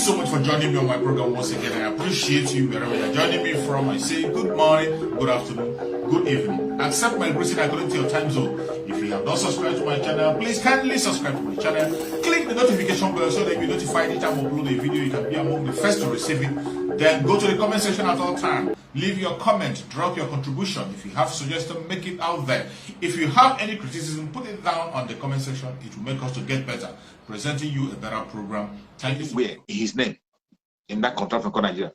so much for joining me on my program once again. I appreciate you wherever you're joining me from. I say good morning, good afternoon, good evening. Accept my greeting according to your time zone. If you have not subscribed to my channel, please kindly subscribe to my channel. Click the notification bell so that you'll be notified anytime I upload a video. You can be among the first to receive it. Then go to the comment section at all times. Leave your comment, drop your contribution. If you have suggestions, make it out there. If you have any criticism, put it down on the comment section. It will make us to get better, presenting you a better program. Thank you. Where his name in that contract from Nigeria?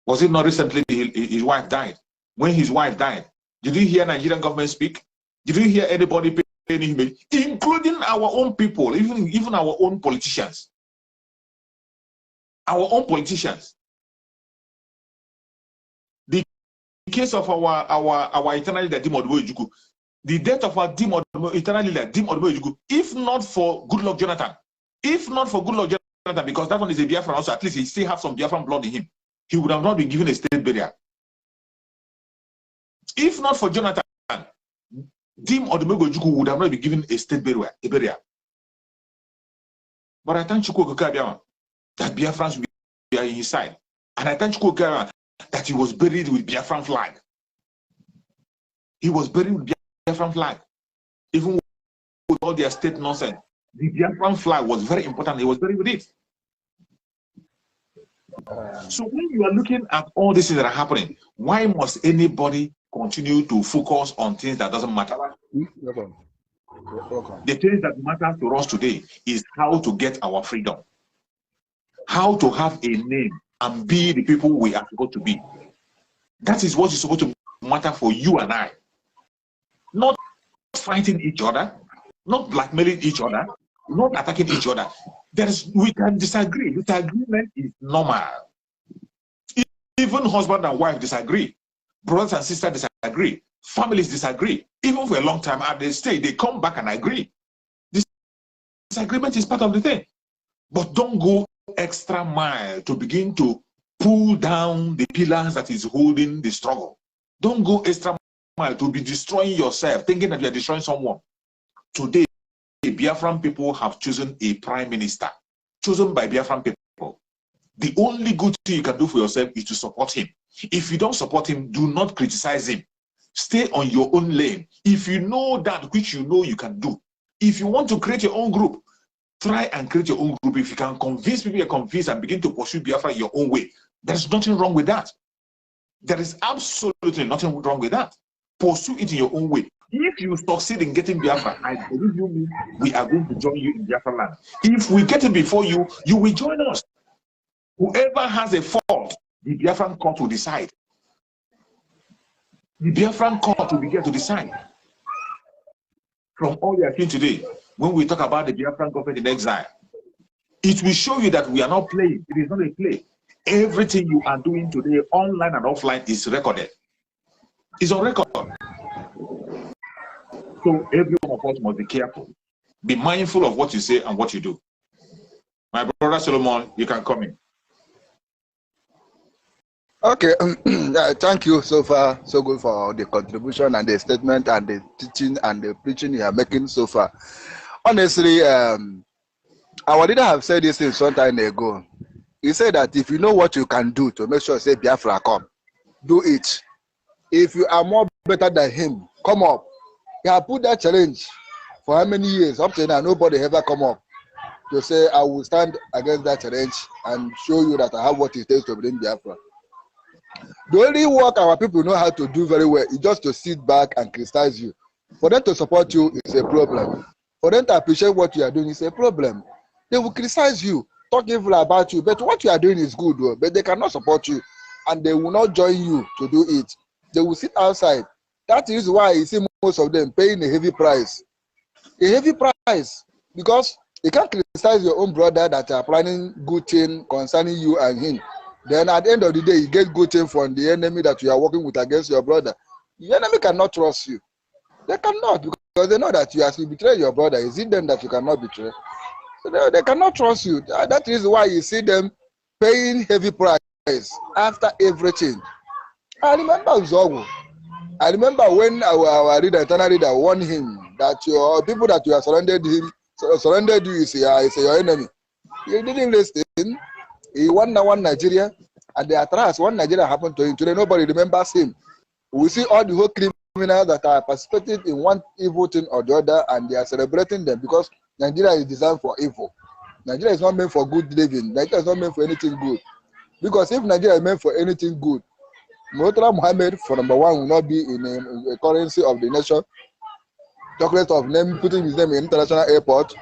Was it not recently his wife died? When his wife died, did you hear Nigerian government speak? Did you hear anybody paying him, including our own people, even our own politicians? Our own politicians. The case of our eternal leader, the death of our eternal leader, if not for Goodluck Jonathan, because that one is a Biafran also, at least he still has some Biafran blood in him, he would have not been given a state burial. If not for Jonathan, Dim Odumegojuku would have not been given a state burial. But I thank Chukwu Okabiama that Biafrans will be on his side. And I thank Chukwu Okabiama that he was buried with Biafran flag. He was buried with Biafran flag. Even with all their state nonsense, the Biafran flag was very important. He was buried with it. So when you are looking at all these things that are happening, why must anybody continue to focus on things that doesn't matter? The things that matter to us today is how to get our freedom, how to have a name and be the people we are supposed to be. That is what is supposed to matter for you and I. Not fighting each other, not blackmailing each other, not attacking each other. We can disagree. Disagreement is normal. Even husband and wife disagree. Brothers and sisters disagree. Families disagree. Even for a long time, and they come back and agree. This disagreement is part of the thing. But don't go extra mile to begin to pull down the pillars that is holding the struggle. Don't go extra mile to be destroying yourself, thinking that you are destroying someone. Today, the Biafran people have chosen a prime minister, chosen by Biafran people. The only good thing you can do for yourself is to support him. If you don't support him, do not criticize him. Stay on your own lane. If you know that which you know you can do. If you want to create your own group, try and create your own group. If you can convince people you're convinced and begin to pursue Biafra your own way, there's nothing wrong with that. There is absolutely nothing wrong with that. Pursue it in your own way. If you succeed in getting Biafra, I believe you, we are going to join you in Biafra land. If we get it before you, you will join us. Whoever has a fault, the Biafran court will decide. The Biafran court will begin to decide. From all we are seeing today, when we talk about the Biafran government in exile, it will show you that we are not playing. It is not a play. Everything you are doing today, online and offline, is recorded. It's on record. So every one of us must be careful. Be mindful of what you say and what you do. My brother Solomon, you can come in. Okay, thank you so far, so good for the contribution and the statement and the teaching and the preaching you are making so far. Honestly, our leader have said this thing some time ago. He said that if you know what you can do to make sure say Biafra come, do it. If you are more better than him, come up. He have put that challenge for how many years? Up to now, nobody ever come up to say, I will stand against that challenge and show you that I have what it takes to bring Biafra. The only work our people know how to do very well is just to sit back and criticize you. For them to support you is a problem. For them to appreciate what you are doing is a problem. They will criticize you, talk evil about you, but what you are doing is good, but they cannot support you and they will not join you to do it. They will sit outside. That is why you see most of them paying a heavy price. A heavy price, because you can't criticize your own brother that are planning good thing concerning you and him. Then at the end of the day, you get good thing from the enemy that you are working with against your brother. The enemy cannot trust you. They cannot, because they know that you have betrayed your brother. Is it them that you cannot betray? So they cannot trust you. That is why you see them paying heavy price after everything. I remember Zogo. I remember when our leader, eternal leader, warned him that your people that you have surrendered you is your enemy. He didn't listen. He won Nigeria, and the atrocities one Nigeria happened to him. Today, nobody remembers him. We see all the whole criminals that are participating in one evil thing or the other, and they are celebrating them because Nigeria is designed for evil. Nigeria is not meant for good living. Nigeria is not meant for anything good. Because if Nigeria is meant for anything good, Murtala Muhammad, for number one, will not be in a currency of the nation. Chocolate of name, putting his name in international airport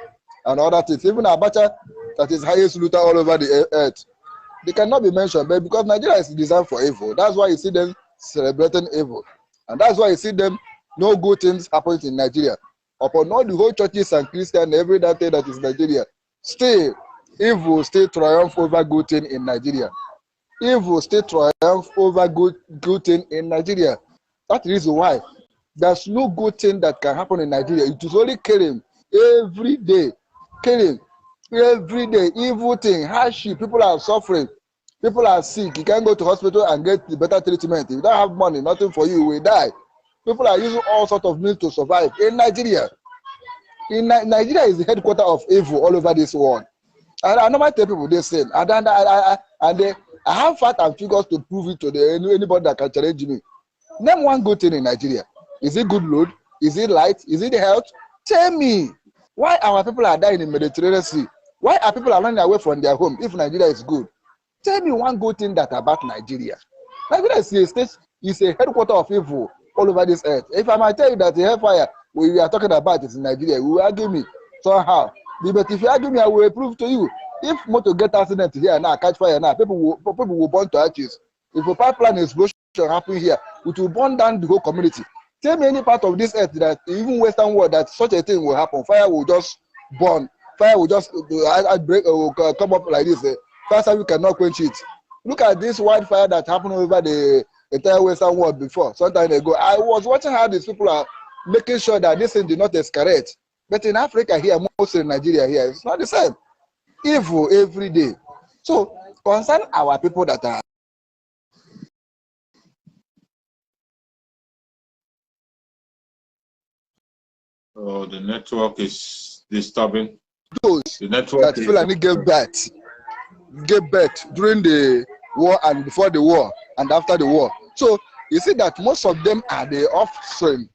and other things. Even Abacha, that is highest looter all over the earth, they cannot be mentioned. But because Nigeria is designed for evil, that's why you see them celebrating evil, and that's why you see them no good things happening in Nigeria. Upon all the whole churches and Christians, every that thing that is Nigeria, still evil still triumph over good thing in Nigeria. Evil still triumph over good thing in Nigeria. That is why there's no good thing that can happen in Nigeria. It is only killing every day, killing every day, evil thing, hardship. People are suffering, people are sick. You can't go to hospital and get the better treatment. If you don't have money, nothing for you, you will die. People are using all sorts of means to survive in Nigeria. Nigeria is the headquarters of evil all over this world. And I normally tell people this thing, I have facts and figures to prove it to anybody that can challenge me. Name one good thing in Nigeria. Is it good load? Is it light? Is it health? Tell me. Why our people are dying in the Mediterranean Sea? Why are people running away from their home if Nigeria is good? Tell me one good thing that about Nigeria. Nigeria is a state, is a headquarters of evil all over this earth. If I might tell you that the hellfire we are talking about is in Nigeria, you will argue me somehow. But if you argue me, I will prove to you. If motor get accident here now, catch fire now, people will burn to ashes. If a pipeline explosion happen here, it will burn down the whole community. Tell me any part of this earth that even Western world that such a thing will happen. Fire will just burn. Fire will just break, will come up like this. Fire we cannot quench it. Look at this wildfire that happened over the entire Western world before. Some time ago, I was watching how these people are making sure that this thing did not escalate. But in Africa here, mostly in Nigeria here, it's not the same. Evil every day. So concern our people that are Oh, the network is disturbing. those The network that Fulani gave birth during the war and before the war and after the war. So you see that most of them are the offspring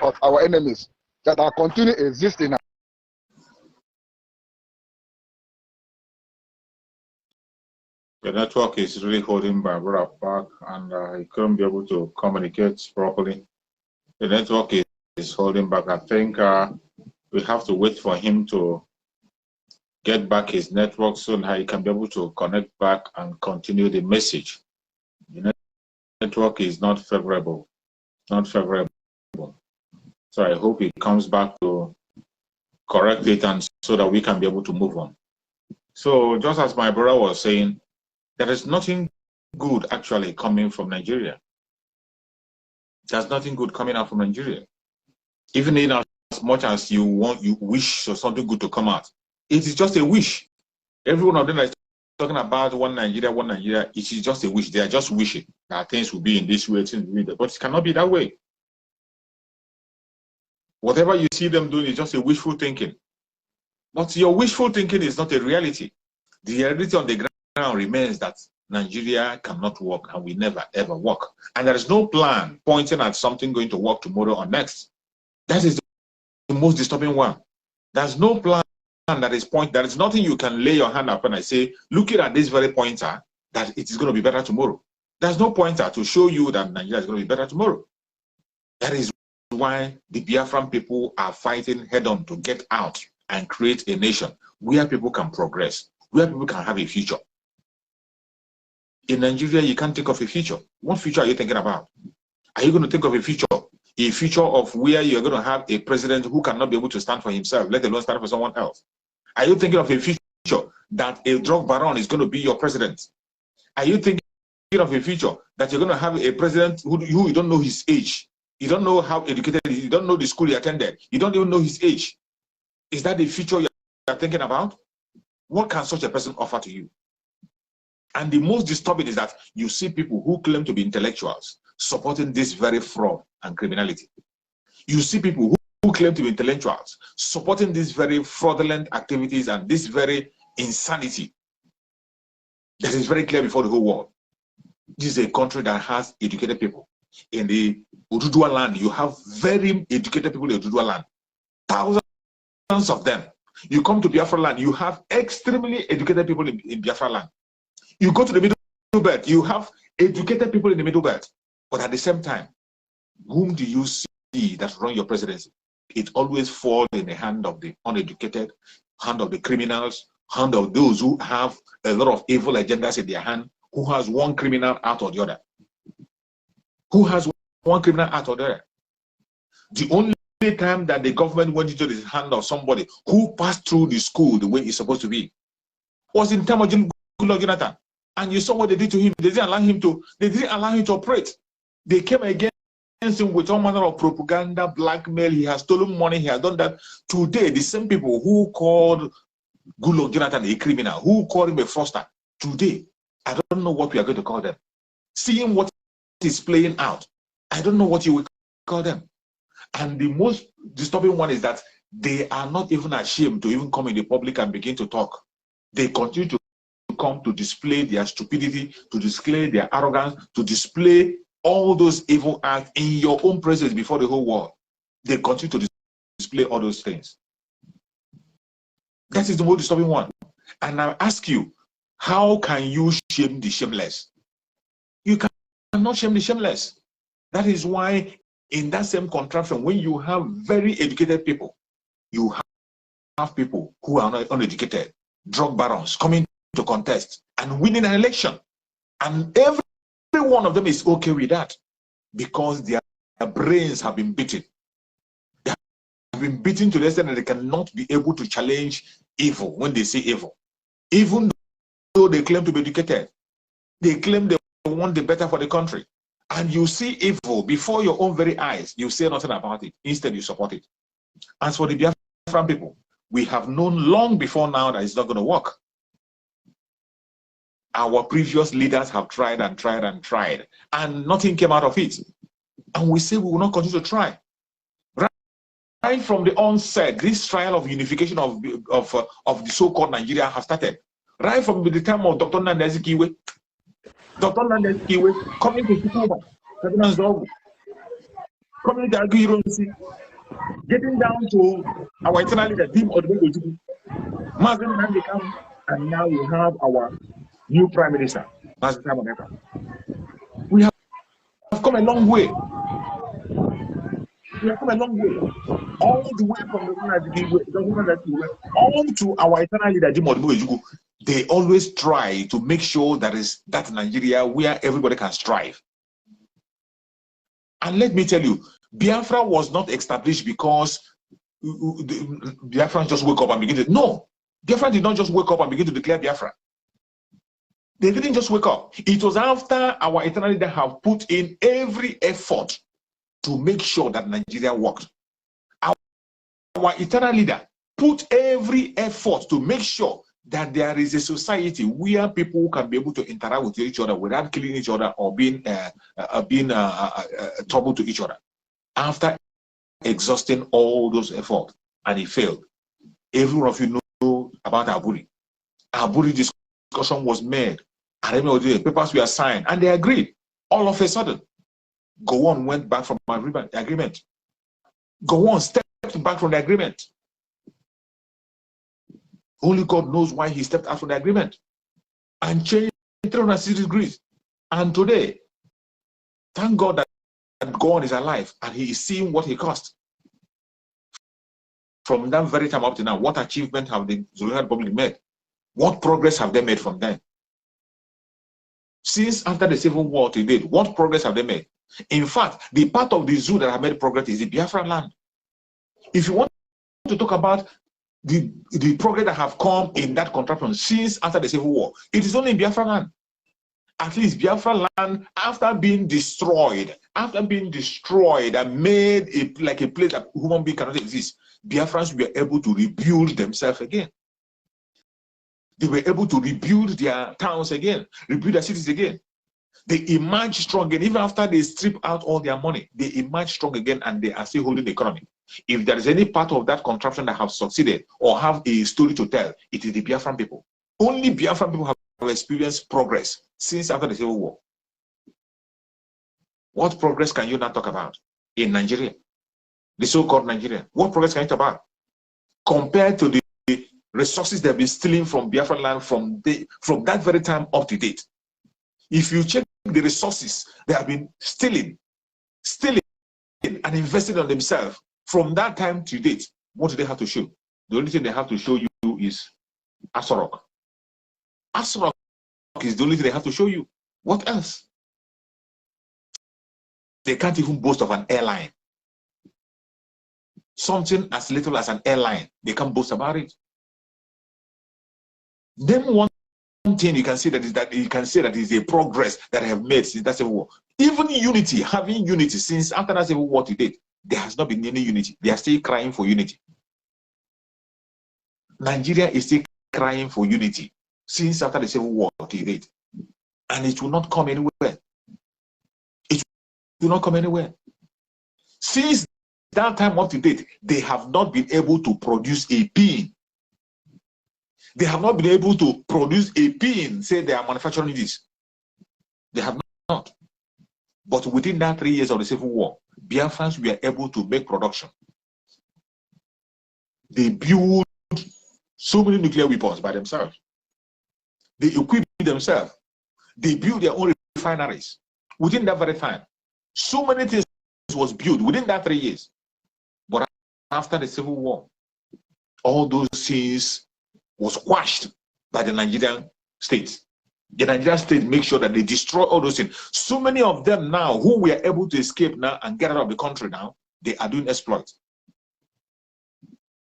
of our enemies that are continuing existing. The network is really holding Biafra back, and he couldn't be able to communicate properly. The network is holding back. I think we have to wait for him to get back his network so that he can be able to connect back and continue the message. The network is not favorable. Not favorable. So I hope he comes back to correct it and so that we can be able to move on. So just as my brother was saying, there is nothing good actually coming from Nigeria. There's nothing good coming out from Nigeria. Even in as much as you wish for something good to come out, it is just a wish. Every one of them is talking about one Nigeria, it is just a wish. They are just wishing that things will be in this way, things will be there. But it cannot be that way. Whatever you see them doing is just a wishful thinking. But your wishful thinking is not a reality. The reality on the ground remains that Nigeria cannot work and will never ever work. And there is no plan pointing at something going to work tomorrow or next. That is the most disturbing one. There's no plan that is there is nothing you can lay your hand upon and say, looking at this very pointer, that it is going to be better tomorrow. There's no pointer to show you that Nigeria is going to be better tomorrow. That is why the Biafran people are fighting head on to get out and create a nation where people can progress, where people can have a future. In Nigeria, you can't think of a future. What future are you thinking about? Are you going to think of a future? A future of where you're going to have a president who cannot be able to stand for himself, let alone stand for someone else? Are you thinking of a future that a drug baron is going to be your president? Are you thinking of a future that you're going to have a president who you don't know his age? You don't know how educated he is. You don't know the school he attended. You don't even know his age. Is that the future you're thinking about? What can such a person offer to you? And the most disturbing is that you see people who claim to be intellectuals supporting this very fraud and criminality. You see people who claim to be intellectuals supporting these very fraudulent activities and this very insanity that is very clear before the whole world. This is a country that has educated people. In the Ududua land, you have very educated people in Ududua land. Thousands of them. You come to Biafra land, you have extremely educated people in Biafra land. You go to the middle belt, you have educated people in the middle belt. But at the same time, whom do you see that run your presidency? It always falls in the hand of the uneducated, hand of the criminals, hand of those who have a lot of evil agendas in their hand, who has one criminal out or the other. Who has one criminal out or the other. The only time that the government went into the hand of somebody who passed through the school the way it's supposed to be was in time of Goodluck Jonathan. And you saw what they did to him. They didn't allow him to operate. They came against him with all manner of propaganda, blackmail. He has stolen money. He has done that. Today, the same people who called Goodluck Jonathan a criminal, who called him a fraudster, today, I don't know what we are going to call them. Seeing what is playing out, I don't know what you will call them. And the most disturbing one is that they are not even ashamed to even come in the public and begin to talk. They continue to come to display their stupidity, to display their arrogance, to display all those evil acts in your own presence before the whole world. They continue to display all those things. That is the most disturbing one. And I ask you, how can you shame the shameless? You cannot shame the shameless. That is why in that same contraption, when you have very educated people, you have people who are not uneducated, drug barons coming to contest and winning an election. And every one of them is okay with that because their brains have been beaten. They have been beaten to the extent that they cannot be able to challenge evil when they say evil. Even though they claim to be educated, they claim they want the better for the country. And you see evil before your own very eyes, you say nothing about it. Instead, you support it. As for the Biafran people, we have known long before now that it's not going to work. Our previous leaders have tried and tried and tried, and nothing came out of it. And we say we will not continue to try. Right from the onset, this trial of unification of the so-called Nigeria has started. Right from the time of Dr. Nnamdi Azikiwe. Dr. Nnamdi Azikiwe coming to Chukwuma, coming to Aguiyi, getting down to our eternal leader, Dim Odubegojukwu, Mazen Nnamdi Kanu, and now we have our new Prime Minister, Mazen Simon Ekpa. We have come a long way. We have come a long way. All the way from the on to our eternal leader, Dim Odubegojukwu. They always try to make sure that is that Nigeria where everybody can strive. And let me tell you, Biafra was not established because Biafra just woke up and begin to. No, Biafra did not just wake up and begin to declare Biafra. They didn't just wake up. It was after our eternal leader have put in every effort to make sure that Nigeria worked. Our eternal leader put every effort to make sure that there is a society where people can be able to interact with each other without killing each other or being trouble to each other. After exhausting all those efforts, and it failed. Every one of you know about Aburi. Aburi discussion was made, and the papers were signed, and they agreed. All of a sudden, Gowon went back from the agreement. Gowon stepped back from the agreement. Only God knows why he stepped out from the agreement and changed 360 degrees. And today, thank God that God is alive and he is seeing what he cost. From that very time up to now, what achievement have the Zululand Republic made? What progress have they made from then? Since after the Civil War to date, what progress have they made? In fact, the part of the zoo that have made progress is the Biafran land. If you want to talk about the progress that have come in that contraption since after the Civil War, it is only in Biafra land. At least Biafra land, after being destroyed and made like a place that human being cannot exist, Biafrans were able to rebuild themselves again. They were able to rebuild their towns again, rebuild their cities again. They emerged strong again. Even after they strip out all their money, they emerged strong again and they are still holding the economy. If there is any part of that contraption that have succeeded or have a story to tell, it is the Biafran people. Only Biafran people have experienced progress since after the Civil War. What progress can you not talk about in Nigeria? The so-called Nigeria. What progress can you talk about? Compared to the resources they've been stealing from Biafran land from that very time up to date. If you check the resources they have been stealing and investing on themselves from that time to date, what do they have to show? The only thing they have to show you is Asorok. Asorok is the only thing they have to show you. What else? They can't even boast of an airline. Something as little as an airline, they can't boast about it. Then one thing you can say that is a progress that I have made since that Civil War. Even unity, having unity since after that Civil War to date, there has not been any unity. They are still crying for unity. Nigeria is still crying for unity since after the Civil War to date, and it will not come anywhere. It will not come anywhere. Since that time up to date, they have not been able to produce a pin. They have not been able to produce a pin, say they are manufacturing this. They have not. But within that 3 years of the Civil War, Biafrans were able to make production. They built so many nuclear weapons by themselves. They equipped themselves. They built their own refineries. Within that very time, so many things was built within that 3 years. But after the Civil War, all those things was quashed by the Nigerian state. The Nigerian state make sure that they destroy all those things. So many of them now who were able to escape now and get out of the country now, they are doing exploits.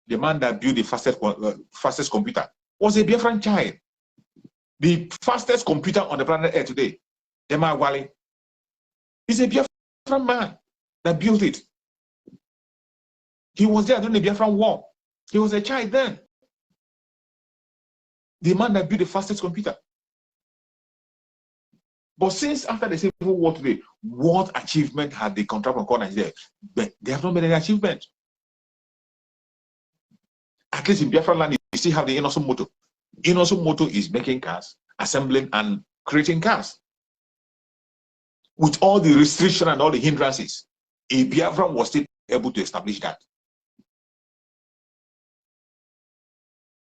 The man that built the fastest computer was a Biafran child. The fastest computer on the planet Earth today, Emma Wale, is a Biafran man that built it. He was there during the Biafran War. He was a child then. The man that built the fastest computer. But since after the Civil War today, what achievement had the contract called Nigeria? But they have not made any achievement. At least in Biafran land, you still have the Innocent Moto. Innocent Moto is making cars, assembling and creating cars. With all the restrictions and all the hindrances, a Biafran was still able to establish that.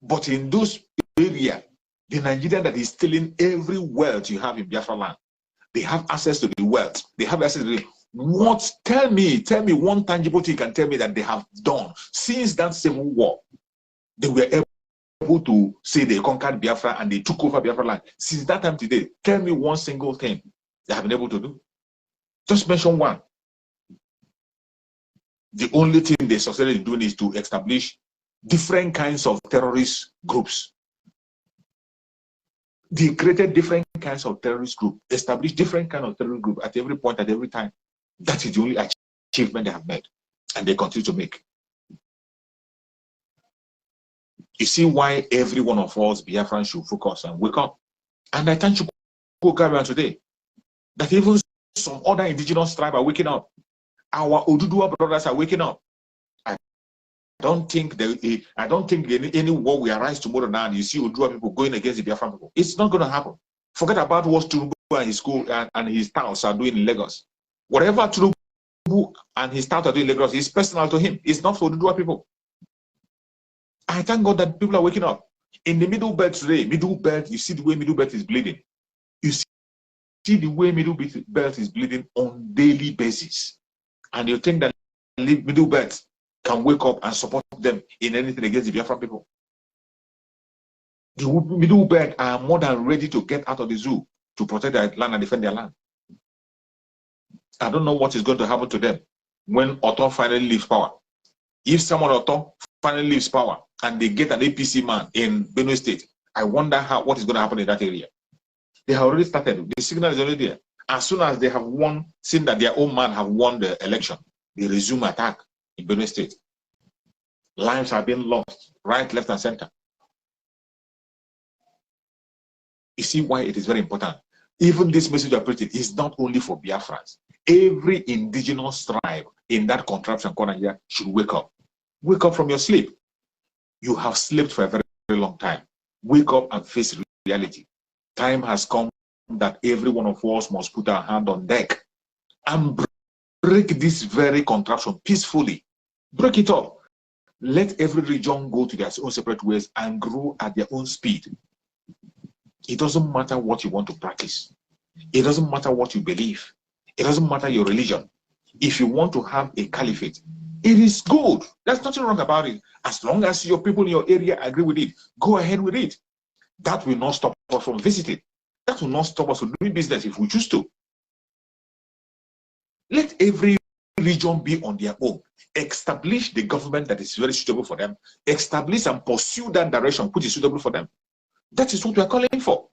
But in those areas, the Nigerian that is stealing every wealth you have in Biafra land, they have access to the wealth. They have access to the what? Tell me one tangible thing you can tell me that they have done since that Civil War. They were able to say they conquered Biafra and they took over Biafra land. Since that time today, tell me one single thing they have been able to do. Just mention one. The only thing they succeeded in doing is to establish different kinds of terrorist groups. They created different kinds of terrorist groups, established different kinds of terrorist groups at every point, at every time. That is the only achievement they have made, and they continue to make. You see why every one of us, Biafran, should focus and wake up. And I thank you, Gabriel, today, that even some other indigenous tribes are waking up. Our Odudua brothers are waking up. I don't think any war will arise tomorrow now and you see Odudua people going against the Biafran people. It's not going to happen. Forget about what Tinubu and his school and his towns are doing in Lagos. Whatever Tinubu and his towns are doing in Lagos is personal to him. It's not for Odudua people. I thank God that people are waking up. In the Middle Belt today, Middle Belt, you see the way Middle Belt is bleeding. You see the way Middle Belt is bleeding on daily basis. And you think that Middle Belt can wake up and support them in anything against the Biafran people? The Middle Belt are more than ready to get out of the zoo to protect their land and defend their land. I don't know what is going to happen to them when Otto finally leaves power. If someone Otto finally leaves power and they get an APC man in Benue State, I wonder what is going to happen in that area. They have already started. The signal is already there. As soon as they have won, seen that their own man have won the election, they resume attack in Benue State. Lives have been lost, right, left, and center. You see why it is very important. Even this message of preaching is not only for Biafrans. Every indigenous tribe in that contraption called Nigeria should wake up. Wake up from your sleep. You have slept for a very, very long time. Wake up and face reality. Time has come that every one of us must put our hand on deck and break this very contraption peacefully. Break it up. Let every region go to their own separate ways and grow at their own speed. It doesn't matter what you want to practice. It doesn't matter what you believe. It doesn't matter your religion. If you want to have a caliphate, it is good. There's nothing wrong about it. As long as your people in your area agree with it, go ahead with it. That will not stop us from visiting. That will not stop us from doing business if we choose to. Let every region be on their own. Establish the government that is very suitable for them. Establish and pursue that direction which is suitable for them. That is what we are calling for.